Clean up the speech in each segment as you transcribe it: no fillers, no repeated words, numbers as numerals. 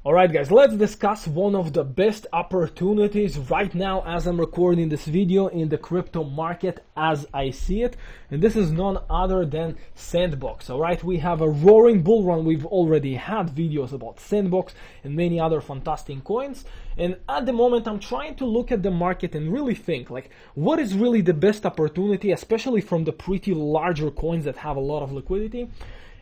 Alright guys, let's discuss one of the best opportunities right now as I'm recording this video in the crypto market as I see it, and this is none other than Sandbox. Alright, we have a roaring bull run. We've already had videos about Sandbox and many other fantastic coins, and at the moment I'm trying to look at the market and really think like what is really the best opportunity, especially from the pretty larger coins that have a lot of liquidity.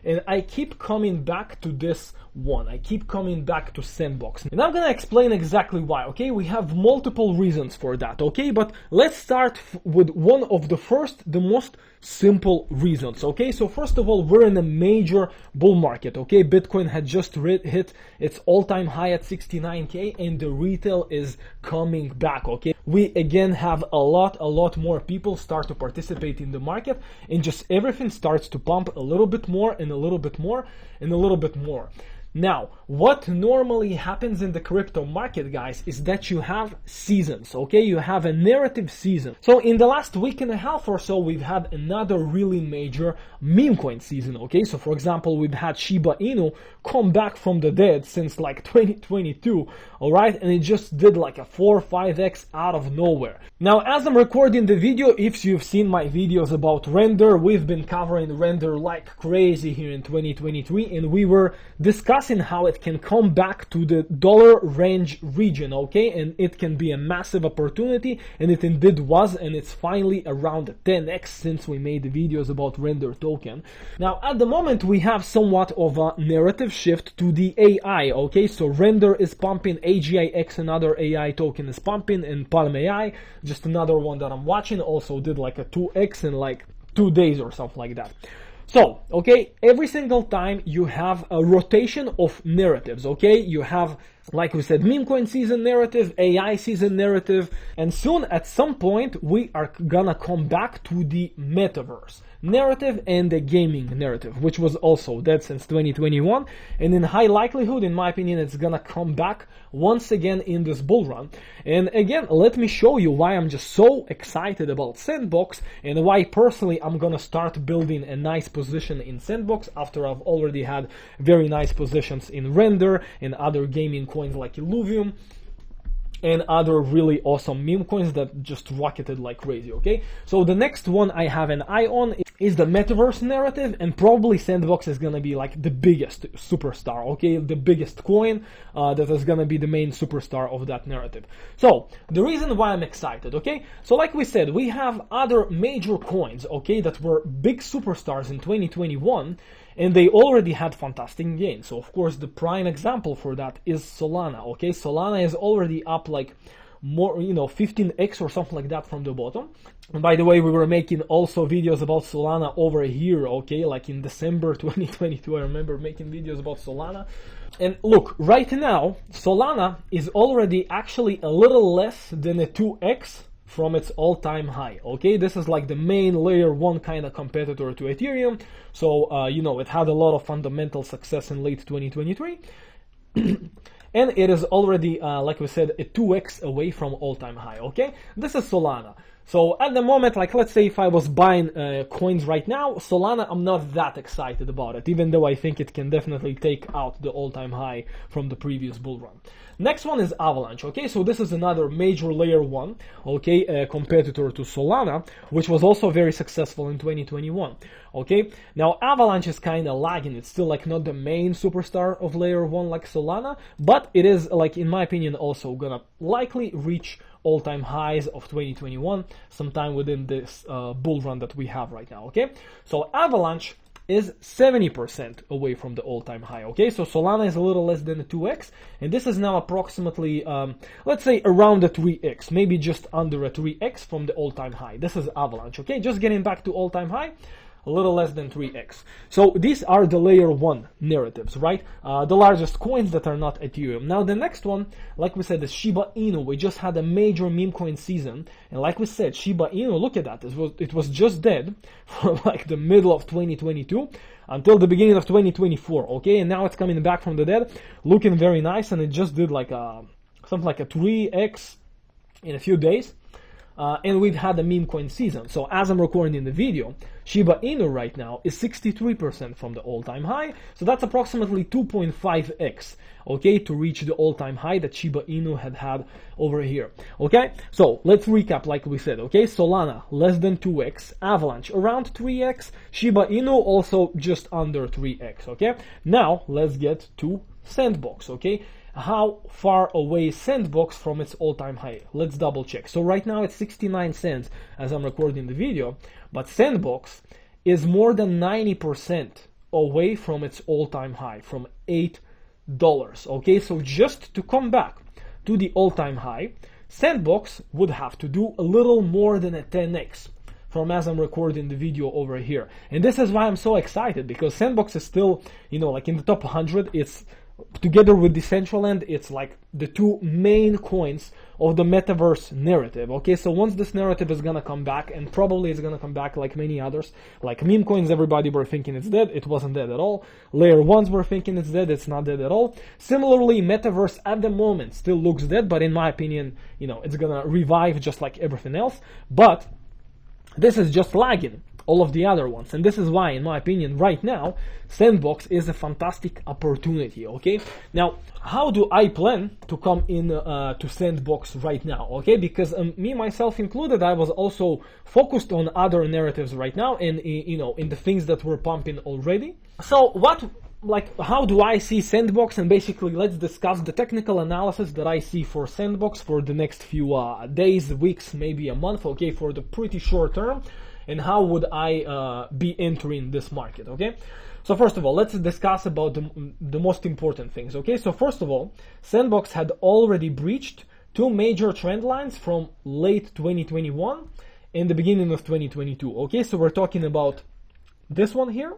And I keep coming back to this one. I keep coming back to Sandbox. And I'm gonna explain exactly why, okay? We have multiple reasons for that, okay? But let's start with one of the most simple reasons, okay? So first of all, we're in a major bull market, okay? Bitcoin had just hit its all-time high at 69K and the retail is coming back, okay? We again have a lot more people start to participate in the market, and just everything starts to pump a little bit more and a little bit more and a little bit more. Now, what normally happens in the crypto market, guys, is that you have seasons, okay? You have a narrative season. So in the last week and a half or so, we've had another really major meme coin season, okay? So for example, we've had Shiba Inu come back from the dead since like 2022, all right? And it just did like a 4 or 5x out of nowhere. Now, as I'm recording the video, if you've seen my videos about render, we've been covering render like crazy here in 2023, and we were discussing how it can come back to the dollar range region, okay? And it can be a massive opportunity, and it indeed was, and it's finally around 10x since we made the videos about render token. Now, at the moment, we have somewhat of a narrative shift to the AI, okay? So render is pumping, AGIX, another AI token, is pumping, and Palm AI, just another one that I'm watching, also did like a 2x in like 2 days or something like that. So, okay, every single time you have a rotation of narratives, okay? You have, like we said, meme coin season narrative, AI season narrative, and soon at some point we are gonna come back to the Metaverse narrative and the gaming narrative, which was also dead since 2021, and in high likelihood, in my opinion, it's gonna come back once again in this bull run. And again, let me show you why I'm just so excited about Sandbox and why personally I'm gonna start building a nice position in Sandbox after I've already had very nice positions in render and other gaming coins like Illuvium and other really awesome meme coins that just rocketed like crazy, okay? So the next one I have an eye on is the Metaverse narrative, and probably Sandbox is gonna be like the biggest superstar, okay? The biggest coin that is gonna be the main superstar of that narrative. So the reason why I'm excited, okay? So like we said, we have other major coins, okay, that were big superstars in 2021, and they already had fantastic gains. So of course the prime example for that is Solana, okay? Solana is already up like more, 15x or something like that from the bottom. And by the way, we were making also videos about Solana over here, okay? Like in December 2022, I remember making videos about Solana. And look, right now, Solana is already actually a little less than a 2x from its all-time high, okay? This is like the main layer 1 kind of competitor to Ethereum. So, it had a lot of fundamental success in late 2023. And it is already, like we said, a 2x away from all-time high, okay? This is Solana. So at the moment, like let's say if I was buying coins right now, Solana, I'm not that excited about it, even though I think it can definitely take out the all-time high from the previous bull run. Next one is Avalanche, okay? So this is another major layer 1, okay, competitor to Solana, which was also very successful in 2021, okay? Now Avalanche is kind of lagging. It's still like not the main superstar of layer 1 like Solana, but it is like, in my opinion, also gonna likely reach all-time highs of 2021 sometime within this bull run that we have right now, okay? So Avalanche is 70% away from the all-time high, okay? So Solana is a little less than a 2x, and this is now approximately, let's say around a 3x, maybe just under a 3x from the all-time high. This is Avalanche, okay? Just getting back to all-time high, a little less than 3x. So these are the layer 1 narratives, right? The largest coins that are not Ethereum. Now the next one, like we said, is Shiba Inu. We just had a major meme coin season, and like we said, Shiba Inu, look at that, it was just dead from like the middle of 2022 until the beginning of 2024, okay? And now it's coming back from the dead, looking very nice, and it just did like something like a 3x in a few days. and we've had a meme coin season. So as I'm recording the video, Shiba Inu right now is 63% from the all-time high. So that's approximately 2.5x, okay, to reach the all-time high that Shiba Inu had over here. Okay, so let's recap like we said. Okay, Solana less than 2x, Avalanche around 3x, Shiba Inu also just under 3x. Okay, now let's get to Sandbox. Okay, how far away is Sandbox from its all-time high? Let's double check. So right now it's 69 cents as I'm recording the video, but Sandbox is more than 90% away from its all-time high, from $8. Okay, so just to come back to the all-time high, Sandbox would have to do a little more than a 10x from as I'm recording the video over here. And this is why I'm so excited, because Sandbox is still, you know, like in the top 100. It's together with Decentraland, it's like the two main coins of the Metaverse narrative. Okay, so once this narrative is gonna come back, and probably it's gonna come back like many others, like meme coins, everybody were thinking it's dead. It wasn't dead at all. Layer ones were thinking it's dead. It's not dead at all. Similarly, Metaverse at the moment still looks dead, but in my opinion, you know, it's gonna revive just like everything else. But this is just lagging all of the other ones, and this is why, in my opinion, right now Sandbox is a fantastic opportunity. Okay, now how do I plan to come in to Sandbox right now? Okay, because me myself included, I was also focused on other narratives right now, and you know, in the things that were pumping already. So how do I see Sandbox? And basically let's discuss the technical analysis that I see for Sandbox for the next few days, weeks, maybe a month. Okay, for the pretty short term. And how would I be entering this market? Okay, so first of all, let's discuss about the most important things. Okay, so first of all, Sandbox had already breached two major trend lines from late 2021 and the beginning of 2022. Okay, so we're talking about this one here,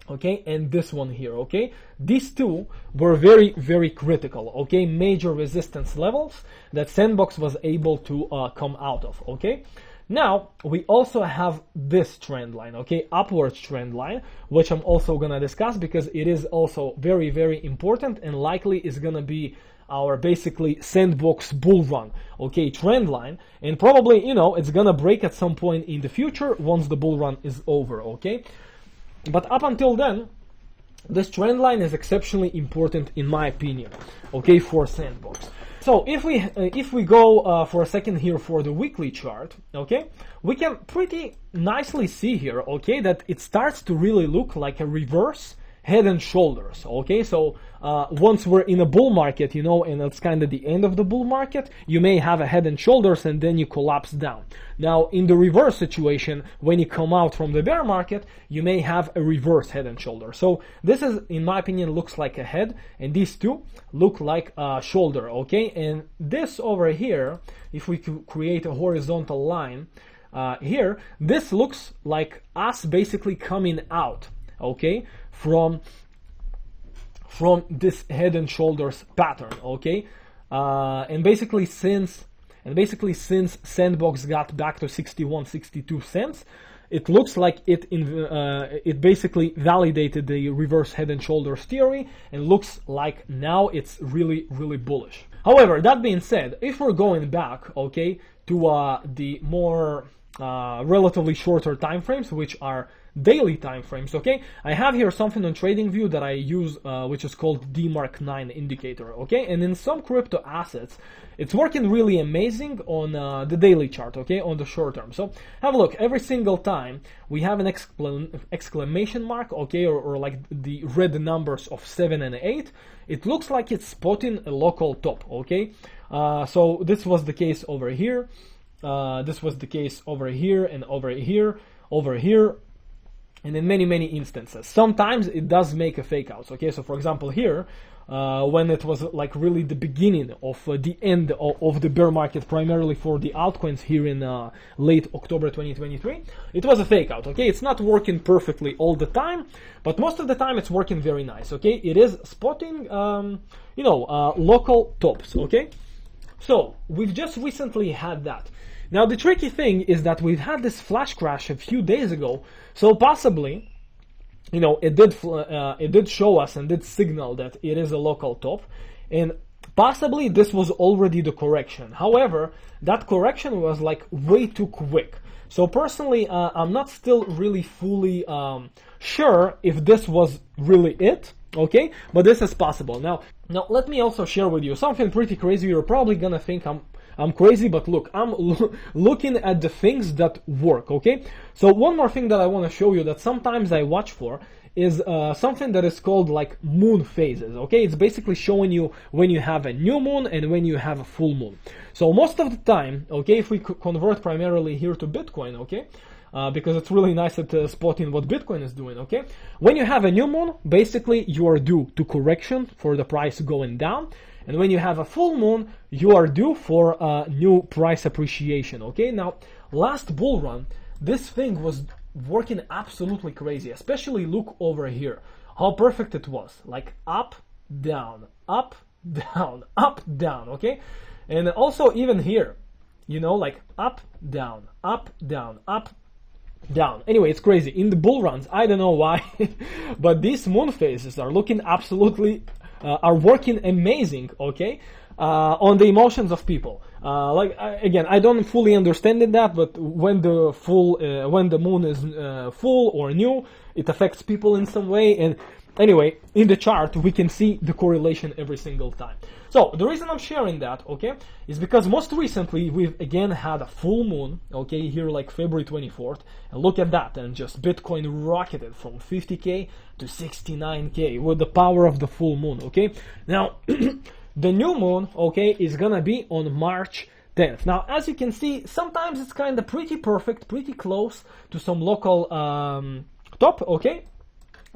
okay, and this one here. Okay, these two were very, very critical. Okay, major resistance levels that Sandbox was able to come out of. Okay, now we also have this trend line, okay, upwards trend line, which I'm also gonna discuss because it is also very, very important and likely is gonna be our basically Sandbox bull run, okay, trend line, and probably, you know, it's gonna break at some point in the future once the bull run is over. Okay, but up until then, this trend line is exceptionally important in my opinion, okay, for Sandbox. So if we go for a second here for the weekly chart, okay, we can pretty nicely see here, okay, that it starts to really look like a reverse head and shoulders. Okay, so once we're in a bull market, you know, and it's kind of the end of the bull market, you may have a head and shoulders and then you collapse down. Now in the reverse situation, when you come out from the bear market, you may have a reverse head and shoulder. So this is, in my opinion, looks like a head, and these two look like a shoulder. Okay, and this over here, if we could create a horizontal line here, this looks like us basically coming out, okay, from this head and shoulders pattern. Okay, and basically since Sandbox got back to 61-62 cents, it looks like it basically validated the reverse head and shoulders theory, and looks like now it's really, really bullish. However, that being said, if we're going back, okay, to the more relatively shorter time frames, which are daily time frames, okay, I have here something on TradingView that I use, which is called DMARC9 indicator. Okay, and in some crypto assets, it's working really amazing on the daily chart, okay, on the short term. So have a look. Every single time we have an exclamation mark, okay, or like the red numbers of 7 and 8, it looks like it's spotting a local top. Okay, so this was the case over here, this was the case over here, and over here, over here, and in many, many instances. Sometimes it does make a fake outs. Okay, so for example here, when it was like really the beginning of the end of the bear market, primarily for the altcoins here in late October 2023, it was a fake out. Okay, it's not working perfectly all the time, but most of the time it's working very nice. Okay, it is spotting you know, local tops. Okay, so we've just recently had that. Now the tricky thing is that we've had this flash crash a few days ago, so possibly, you know, it did show us and did signal that it is a local top, and Possibly this was already the correction. However, that correction was like way too quick. So personally, I'm not still really fully sure if this was really it, okay? But this is possible. Now let me also share with you something pretty crazy. You're probably gonna think I'm crazy, but look, I'm looking at the things that work, okay? So one more thing that I want to show you that sometimes I watch for is something that is called like moon phases, okay? It's basically showing you when you have a new moon and when you have a full moon. So most of the time, okay, if we convert primarily here to Bitcoin, okay, because it's really nice at spotting what Bitcoin is doing, okay? When you have a new moon, basically you are due to correction for the price going down. And when you have a full moon, you are due for new price appreciation, okay? Now, last bull run, this thing was working absolutely crazy, especially look over here, how perfect it was, like up, down, up, down, up, down, okay? And also even here, you know, like up, down, up, down, up, down. Anyway, it's crazy. In the bull runs, I don't know why, but these moon phases are looking absolutely, are working amazing, okay? On the emotions of people. Again, I don't fully understand that, but when the moon is full or new, it affects people in some way. And anyway, in the chart, we can see the correlation every single time. So the reason I'm sharing that, okay, is because most recently we've again had a full moon, okay, here like February 24th, and look at that, and just Bitcoin rocketed from 50K to 69K with the power of the full moon, okay? Now, the new moon, okay, is gonna be on March 10th. Now, as you can see, sometimes it's kind of pretty perfect, pretty close to some local top, okay?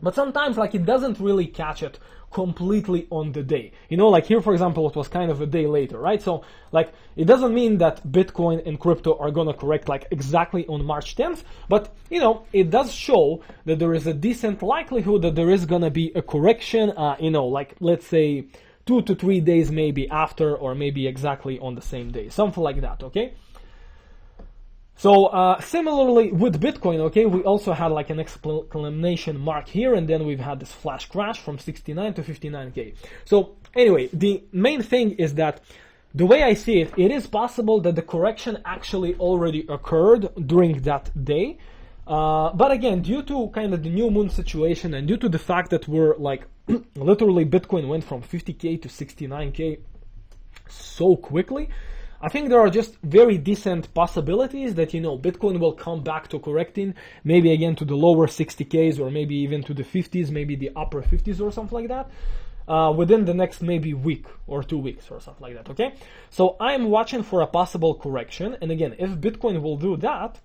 But sometimes, like, it doesn't really catch it completely on the day. You know, like here, for example, it was kind of a day later, right? So, like, it doesn't mean that Bitcoin and crypto are gonna correct, like, exactly on March 10th, but, you know, it does show that there is a decent likelihood that there is gonna be a correction, you know, like, let's say, 2 to 3 days maybe after, or maybe exactly on the same day, something like that, okay? So similarly with Bitcoin, okay, we also had like an exclamation mark here, and then we've had this flash crash from 69 to 59K. So anyway, the main thing is that the way I see it, it is possible that the correction actually already occurred during that day. But again, due to kind of the new moon situation and due to the fact that we're like literally Bitcoin went from 50K to 69K so quickly, I think there are just very decent possibilities that, you know, Bitcoin will come back to correcting, maybe again to the lower 60Ks or maybe even to the 50s, maybe the upper 50s or something like that, within the next maybe week or 2 weeks or something like that, okay? So I'm watching for a possible correction, and again, if Bitcoin will do that,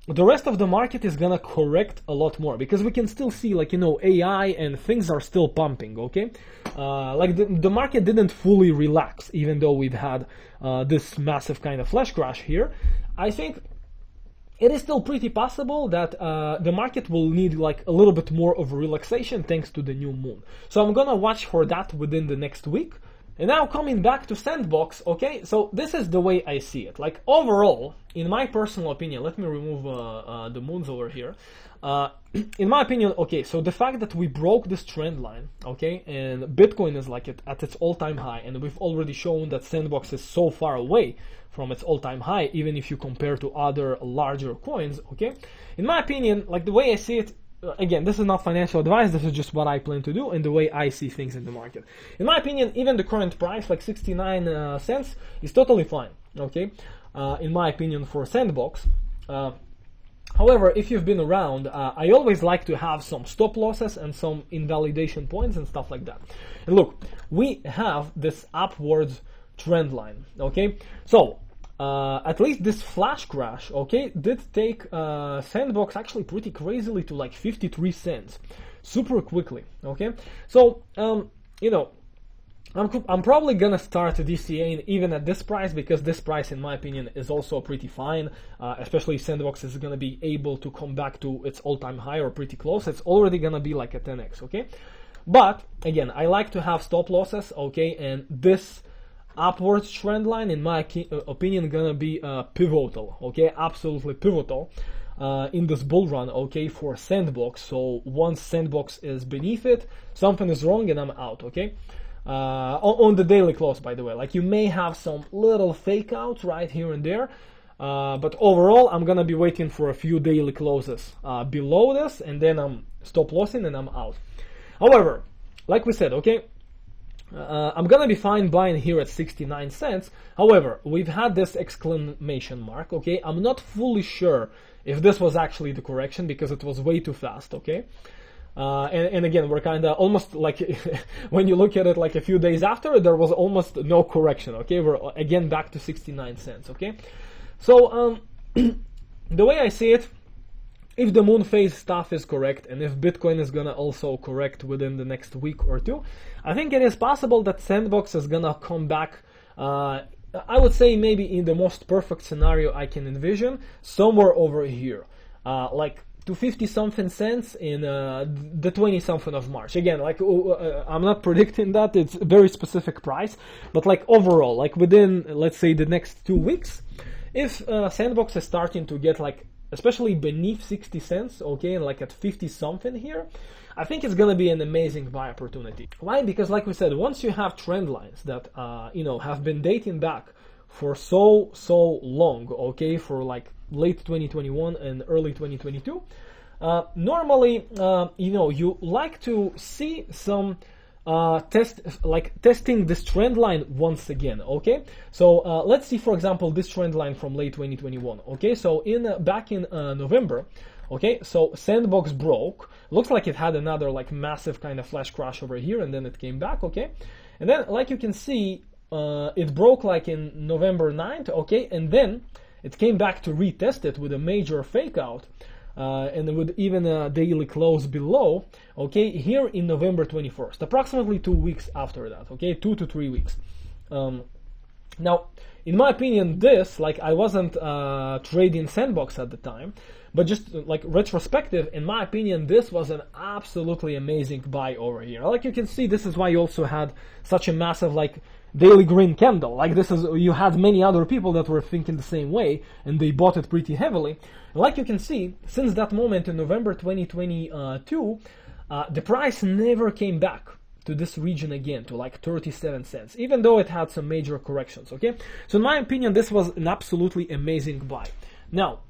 the rest of the market is gonna correct a lot more, because we can still see, like, you know, AI and things are still pumping, okay? Like the market didn't fully relax, even though we've had this massive kind of flash crash here. I think it is still pretty possible that the market will need like a little bit more of relaxation thanks to the new moon. So I'm gonna watch for that within the next week. And now coming back to Sandbox, okay, so this is the way I see it. Like overall, in my personal opinion, let me remove the moons over here. In my opinion, okay, so the fact that we broke this trend line, okay, and Bitcoin is like at its all-time high, and we've already shown that Sandbox is so far away from its all-time high, even if you compare to other larger coins, okay. In my opinion, like the way I see it, again, this is not financial advice, this is just what I plan to do and the way I see things in the market. In my opinion, even the current price, like 69 cents, is totally fine, okay, in my opinion, for Sandbox. However, if you've been around, I always like to have some stop losses and some invalidation points and stuff like that. And look, we have this upwards trend line, okay, so at least this flash crash, okay, did take Sandbox actually pretty crazily to like 53 cents, super quickly, okay. So you know, I'm probably gonna start DCAing even at this price, because this price, in my opinion, is also pretty fine, especially if Sandbox is gonna be able to come back to its all-time high or pretty close. It's already gonna be like a 10x, okay. But again, I like to have stop losses, okay, and this upwards trend line, in my opinion, gonna be pivotal, okay, absolutely pivotal in this bull run, okay, for Sandbox. So once Sandbox is beneath it, something is wrong and I'm out, okay. on the daily close, by the way. Like, you may have some little fake outs right here and there, but overall I'm gonna be waiting for a few daily closes below this, and then I'm stop lossing and I'm out. However, like we said, okay, I'm gonna be fine buying here at 69 cents. However, we've had this exclamation mark, okay? I'm not fully sure if this was actually the correction because it was way too fast, okay? And again, we're kind of almost like, when you look at it like a few days after, there was almost no correction, okay? We're again back to 69 cents, okay? So, the way I see it, if the moon phase stuff is correct, and if Bitcoin is gonna also correct within the next week or two, I think it is possible that Sandbox is gonna come back, I would say maybe in the most perfect scenario I can envision, somewhere over here, like to 50 something cents in the 20 something of March. Again, like I'm not predicting that, it's a very specific price, but like overall, like within, let's say, the next 2 weeks, if Sandbox is starting to get like, especially beneath 60 cents, okay, and like at 50 something here, I think it's gonna be an amazing buy opportunity. Why? Because like we said, once you have trend lines that you know, have been dating back for so long, okay, for like late 2021 and early 2022, normally you know, you like to see some testing this trend line once again, okay? So let's see, for example, this trend line from late 2021, okay? So back in November, okay, so Sandbox broke, looks like it had another like massive kind of flash crash over here, and then it came back, okay? And then, like you can see, it broke like in November 9th, okay? And then it came back to retest it with a major fake out, and with even a daily close below, okay, here in November 21st, approximately 2 weeks after that, okay, 2 to 3 weeks. Now, in my opinion, this, like, I wasn't trading Sandbox at the time, but just like retrospective, in my opinion, this was an absolutely amazing buy over here. Like you can see, this is why you also had such a massive like daily green candle. Like this is, you had many other people that were thinking the same way, and they bought it pretty heavily. Like you can see, since that moment in November 2022, the price never came back to this region again, to like 37 cents, even though it had some major corrections, okay? So in my opinion, this was an absolutely amazing buy. Now,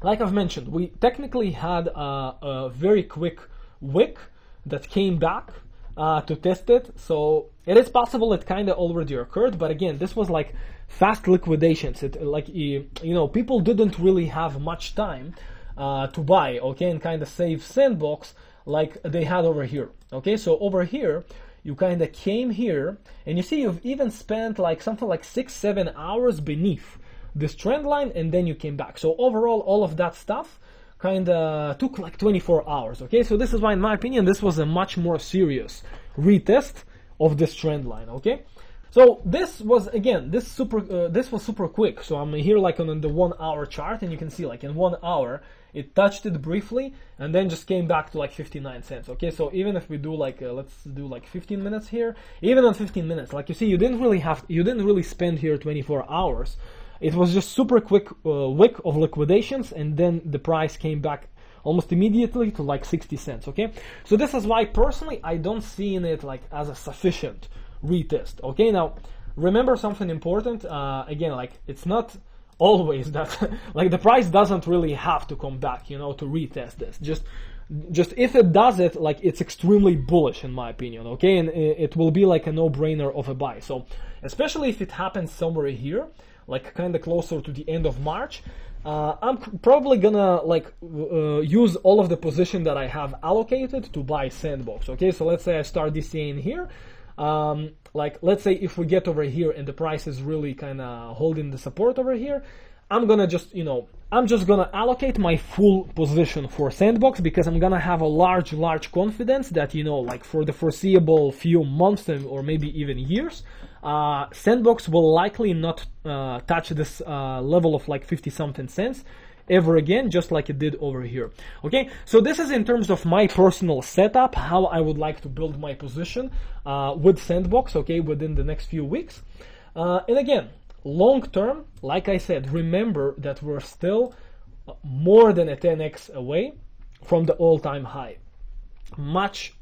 like I've mentioned, we technically had a very quick wick that came back to test it, so it is possible it kind of already occurred, but again, this was like fast liquidations. It, like, you know, people didn't really have much time to buy, okay, and kind of save Sandbox like they had over here, okay? So over here, you kind of came here, and you see you've even spent like something like 6-7 hours beneath this trend line, and then you came back. So overall, all of that stuff kind of took like 24 hours, okay? So this is why, in my opinion, this was a much more serious retest of this trend line, okay? So this was, again, this was super quick. So I'm here like on the 1 hour chart, and you can see like in 1 hour, it touched it briefly, and then just came back to like 59 cents, okay? So even if we do like, let's do like 15 minutes here, even on 15 minutes, like you see, you didn't really spend here 24 hours. It was just super quick wick of liquidations, and then the price came back almost immediately to like 60 cents, okay? So this is why personally I don't see in it like as a sufficient retest, okay? Now remember something important, again, like it's not always that like the price doesn't really have to come back, you know, to retest this. Just if it does it, like it's extremely bullish in my opinion, okay? And it will be like a no-brainer of a buy. So especially if it happens somewhere here, like kind of closer to the end of March, I'm probably gonna like use all of the position that I have allocated to buy Sandbox, okay? So let's say I start DCA in here, like let's say if we get over here and the price is really kind of holding the support over here, I'm gonna just, you know, I'm just gonna allocate my full position for Sandbox, because I'm gonna have a large confidence that, you know, like for the foreseeable few months or maybe even years, Sandbox will likely not touch this level of like 50 something cents ever again, just like it did over here, okay? So this is in terms of my personal setup, how I would like to build my position with Sandbox, okay, within the next few weeks. And again, long term, like I said, remember that we're still more than a 10x away from the all-time high. Much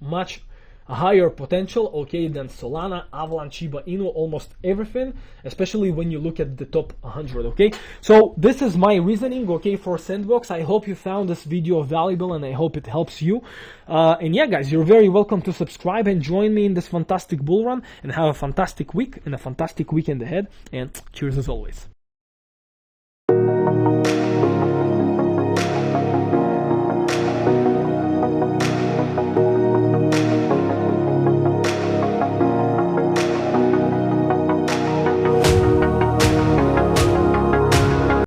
a higher potential, okay, than Solana, Avalanche, Shiba Inu, almost everything, especially when you look at the top 100, okay? So this is my reasoning, okay, for Sandbox. I hope you found this video valuable and I hope it helps you. And yeah, guys, you're very welcome to subscribe and join me in this fantastic bull run, and have a fantastic week and a fantastic weekend ahead, and cheers as always.